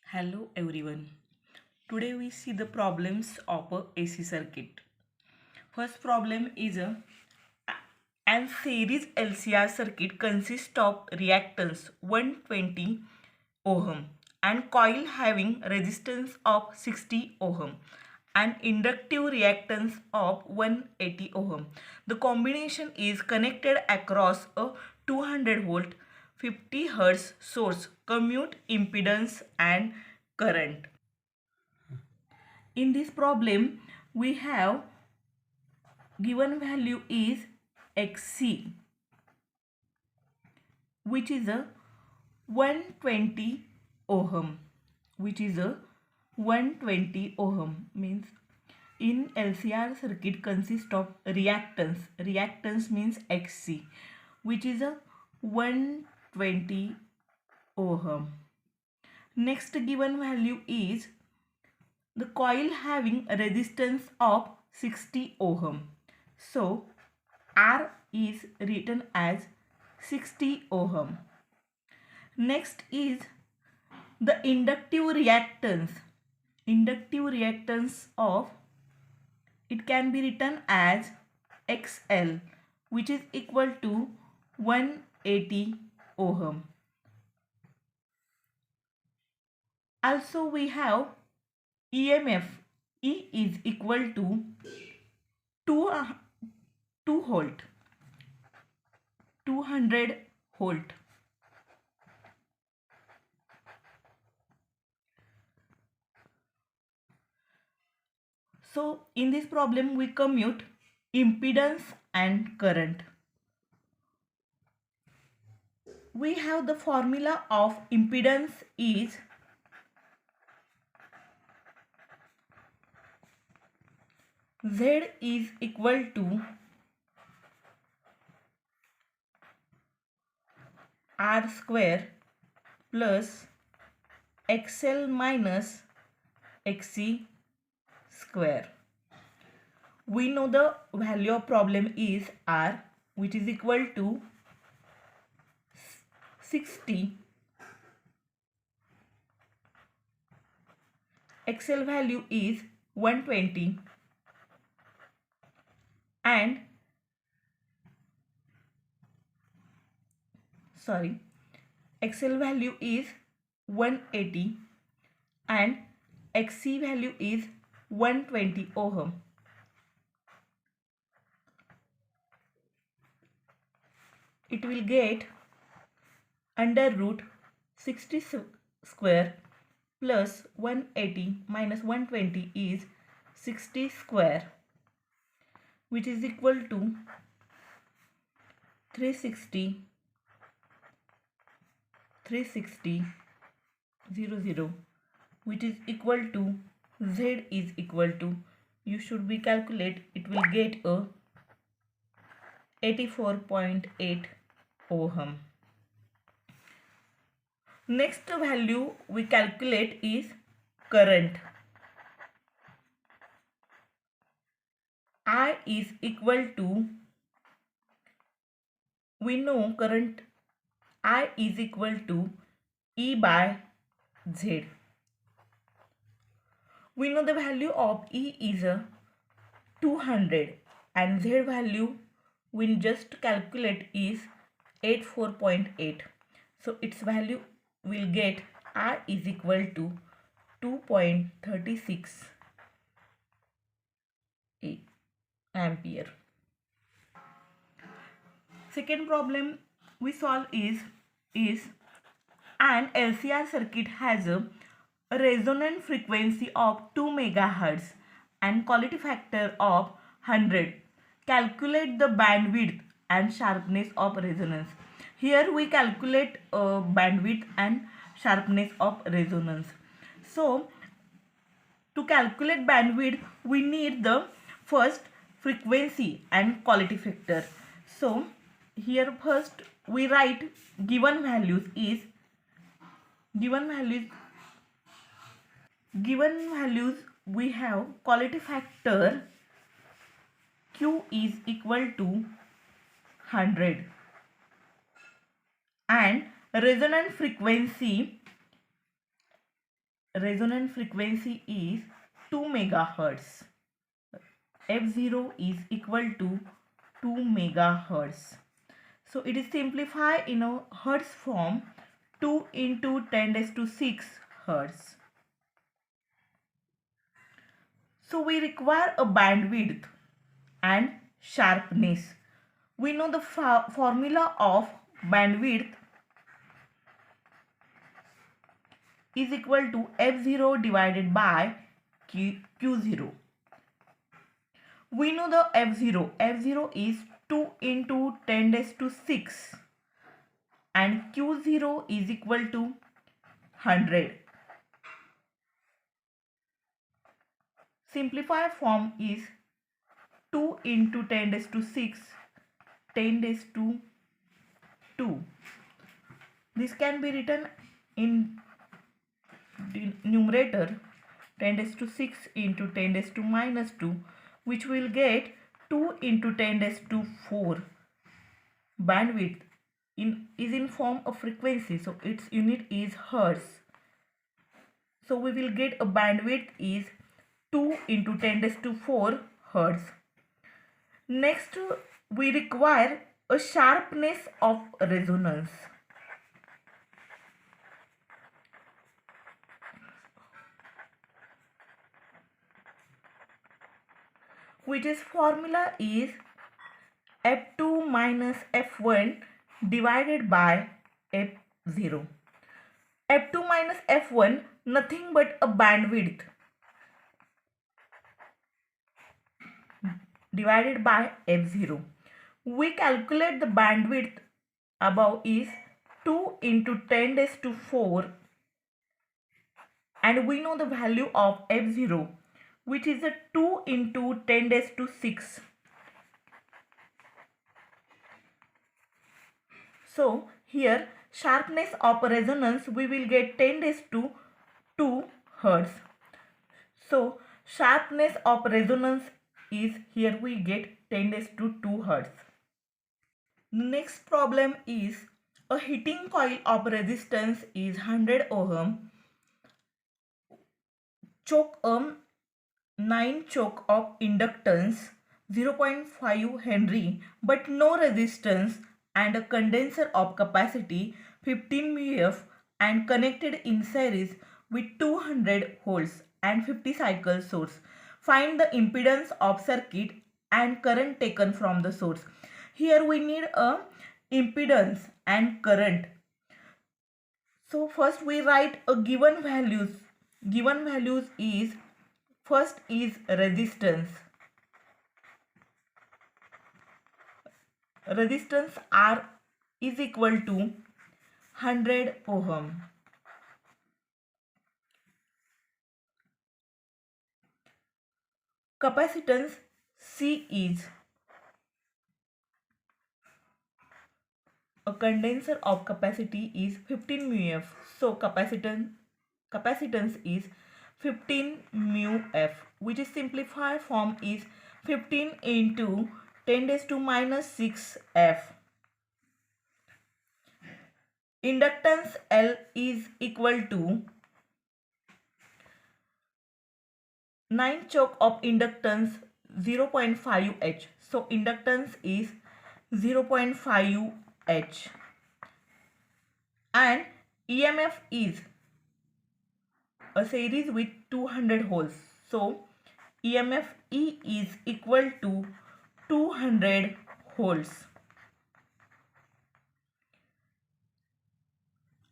Hello everyone. Today we see the problems of a AC circuit. First problem is an series LCR circuit consists of reactance 120 ohm and coil having resistance of 60 ohm and inductive reactance of 180 ohm. The combination is connected across a 200 volt 50 hertz source, commute impedance and current. In this problem, we have given value is Xc, which is a 120 ohm, which is a 120 ohm means in LCR circuit consists of reactance means Xc, which is a 120 ohm. Next given value is the coil having a resistance of 60 ohm. So R is written as 60 ohm. Next is the inductive reactance. Inductive reactance of it can be written as XL, which is equal to 180 ohm. Also we have EMF. E is equal to 2, 2 volt, 200 volt. So in this problem we commute impedance and current. We have the formula of impedance is Z is equal to R square plus XL minus XC square. We know the value of problem is R, which is equal to 60. XL value is 120 and XL value is 180 and XC value is 120 ohm. It will get under root 60 square plus 180 minus 120 is 60 square, which is equal to 360 00, which is equal to Z is equal to, you should be calculate, it will get a 84.8 ohm. Next value we calculate is current. I is equal to, we know current I is equal to E by Z. We know the value of E is a 200 and Z value we just calculate is 84.8. So its value will get R is equal to 2.36 ampere. Second problem we solve is an LCR circuit has a resonant frequency of 2 megahertz and quality factor of 100. Calculate the bandwidth and sharpness of resonance. Here we calculate bandwidth and sharpness of resonance. So to calculate bandwidth we need the first frequency and quality factor. So here first we write given values we have quality factor Q is equal to 100 and resonant frequency resonant frequency is 2 megahertz. F0 is equal to 2 megahertz. So it is simplified in a hertz form, 2 into 10 raised to 6 hertz. So we require a bandwidth and sharpness. We know the formula of bandwidth is equal to F0 divided by Q0. We know the F0. F0 is 2 into 10 raised to 6 and Q0 is equal to 100. Simplified form is 2 into 10 raised to 6, 10 raised to 2. This can be written in numerator 10 raised to 6 into 10 raised to minus 2, which will get 2 into 10 raised to 4. Bandwidth is in form of frequency, so its unit is hertz. So we will get a bandwidth is 2 into 10 raised to 4 hertz. Next, we require a sharpness of resonance. Which is formula is F2 minus F1 divided by F0. F2 minus F1 nothing but a bandwidth divided by F0. We calculate the bandwidth above is 2 into 10 raised to 4 and we know the value of F0, which is a 2 into 10 raised to 6. So here sharpness of resonance we will get 10 raised to 2 hertz. So sharpness of resonance is here we get 10 raised to 2 hertz. Next problem is a heating coil of resistance is 100 ohm. Choke 9 choke of inductance 0.5 Henry but no resistance and a condenser of capacity 15 μF and connected in series with 200 volts and 50 cycle source. Find the impedance of circuit and current taken from the source. Here we need a impedance and current. So first we write a given values. Given values is first is resistance. Resistance R is equal to 100 ohm. Capacitance C is a condenser of capacity is 15 μF. So capacitance is 15 μF, which is simplified form is 15 into 10 raised to minus 6 F. Inductance L is equal to 9 choke of inductance 0.5 H. So inductance is 0.5 H. And EMF is a series with 200 holes. So EMF E is equal to 200 holes.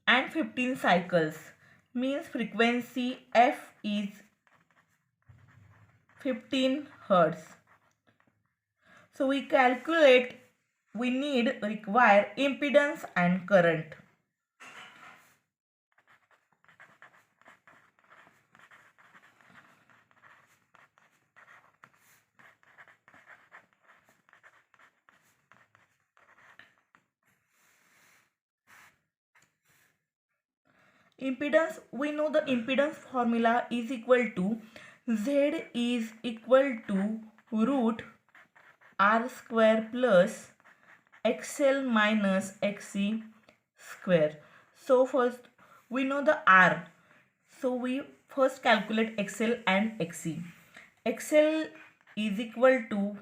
And 15 cycles means frequency F is 15 hertz. So we calculate, we require impedance and current. Impedance, we know the impedance formula is equal to Z is equal to root R square plus XL minus XC square. So first we know the R. So we first calculate XL and XC. XL is equal to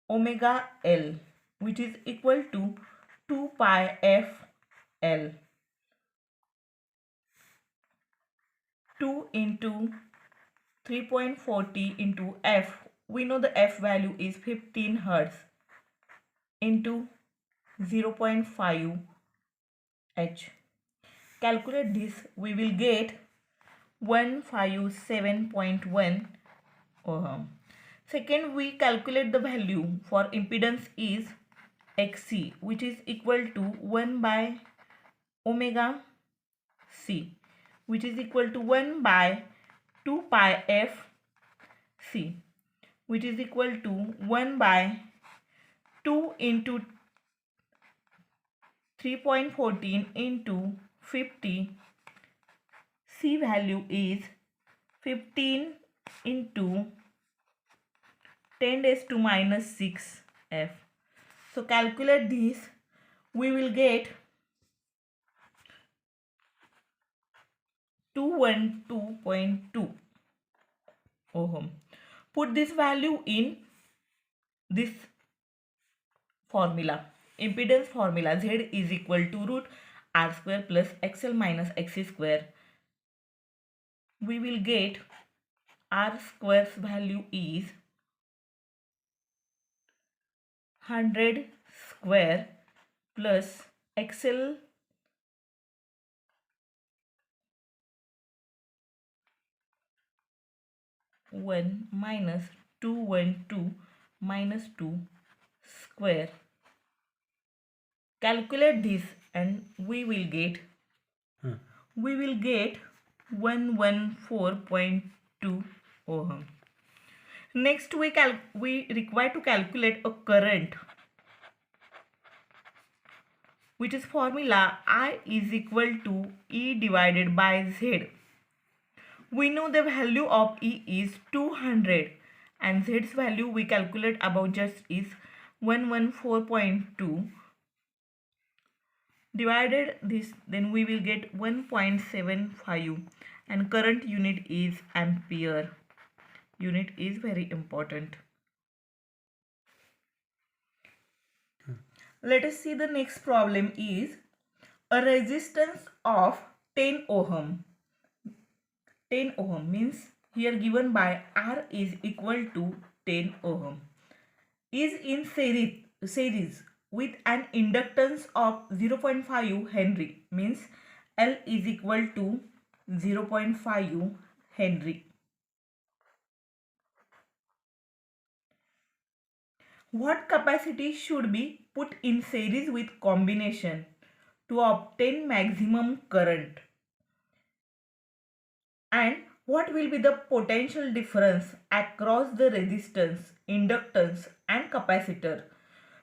omega L, which is equal to 2 pi f L. 2 into 3.40 into f. We know the f value is 15 Hertz into 0.5 H. Calculate this, we will get 157.1 ohm. Second, we calculate the value for impedance is XC, which is equal to 1 by omega C, which is equal to 1 by 2 pi f C, which is equal to 1 by 2 into 3.14 into 50. C value is 15 into 10 raised to minus 6 f. So calculate this, we will get 212.2 ohm. Put this value in this formula, impedance formula. Z is equal to root R square plus XL minus XC square. We will get R square's value is 100 square plus XL one minus 212 minus 2 square. Calculate this and we will get 114.2 ohm. Next we require to calculate a current, which is formula I is equal to E divided by Z. We know the value of E is 200 and Z's value we calculate about just is 114.2. Divided this, then we will get 1.75 and current unit is ampere. Unit is very important. Let us see the next problem is a resistance of 10 ohm. 10 ohm means here given by R is equal to 10 ohm is in series with an inductance of 0.5 Henry means L is equal to 0.5 Henry. What capacity should be put in series with combination to obtain maximum current? And what will be the potential difference across the resistance, inductance and capacitor?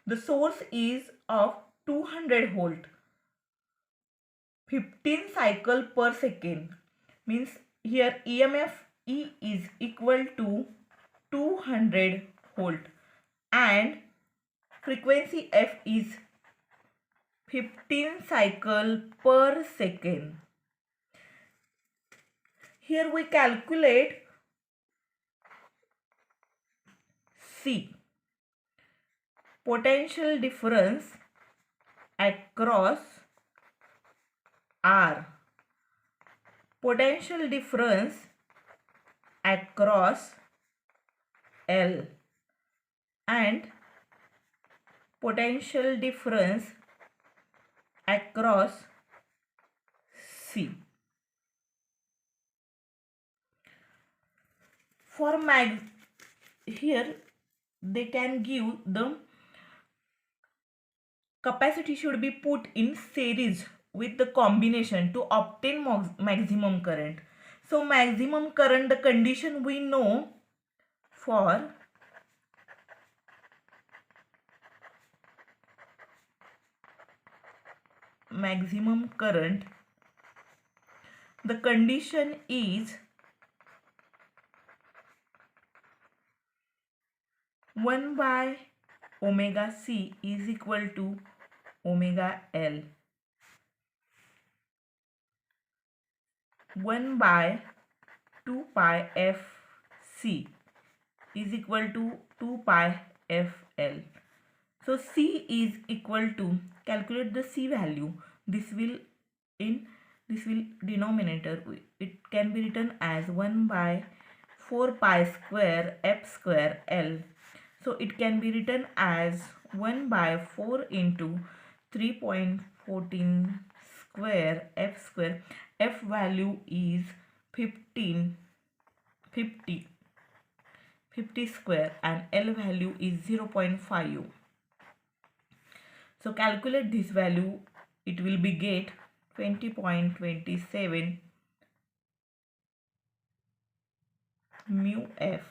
The source is of 200 volt, 15 cycle per second means here EMF E is equal to 200 volt and frequency F is 15 cycle per second. Here we calculate C, potential difference across R, potential difference across L and potential difference across C. For here they can give the capacity should be put in series with the combination to obtain maximum current. So maximum current, the condition we know for maximum current, the condition is 1 by omega C is equal to omega L. 1 by 2 pi f c is equal to 2 pi f l. So c is equal to, calculate the c value. This will denominator, it can be written as 1 by 4 pi square f square l. So it can be written as 1 by 4 into 3.14 square f square. F value is 50 square and L value is 0.5. So calculate this value, it will be get 20.27 mu f.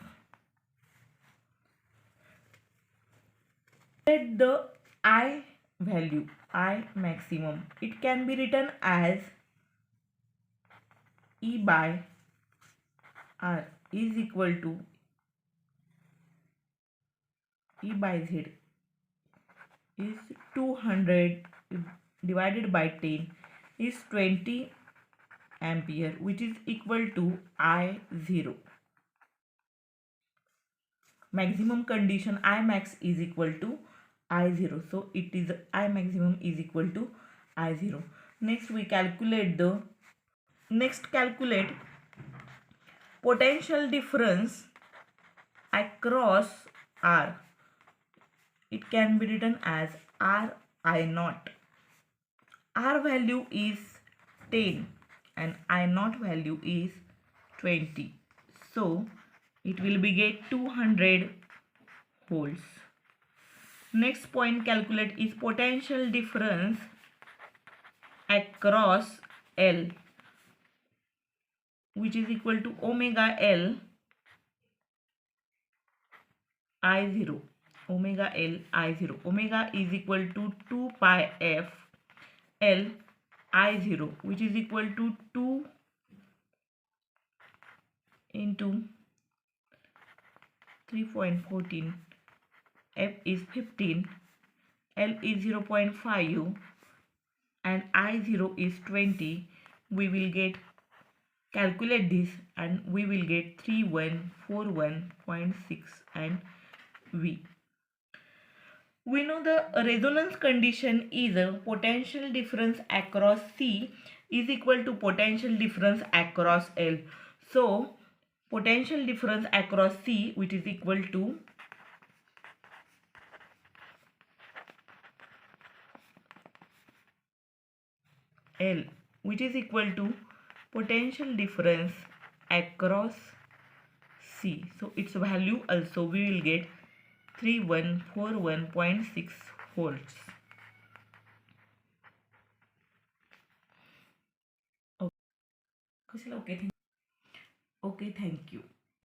Let the I value, I maximum, it can be written as E by R is equal to E by Z is 200 divided by 10 is 20 ampere, which is equal to I0. Maximum condition I max is equal to I0. So it is I maximum is equal to I0. Next calculate potential difference across R. It can be written as R I naught. R value is 10 and I naught value is 20. So it will be get 200 volts. Next point calculate is potential difference across L, which is equal to omega L I0. Omega L I0. Omega is equal to 2 pi f L I0, which is equal to 2 into 3.14. F is 15, L is 0.5 and I0 is 20. We will get, calculate this and we will get 3141.6 and V. We know the resonance condition is a potential difference across C is equal to potential difference across L. So potential difference across C, which is equal to L, which is equal to potential difference across C. So its value also we will get 3141.6 volts. Okay, thank you.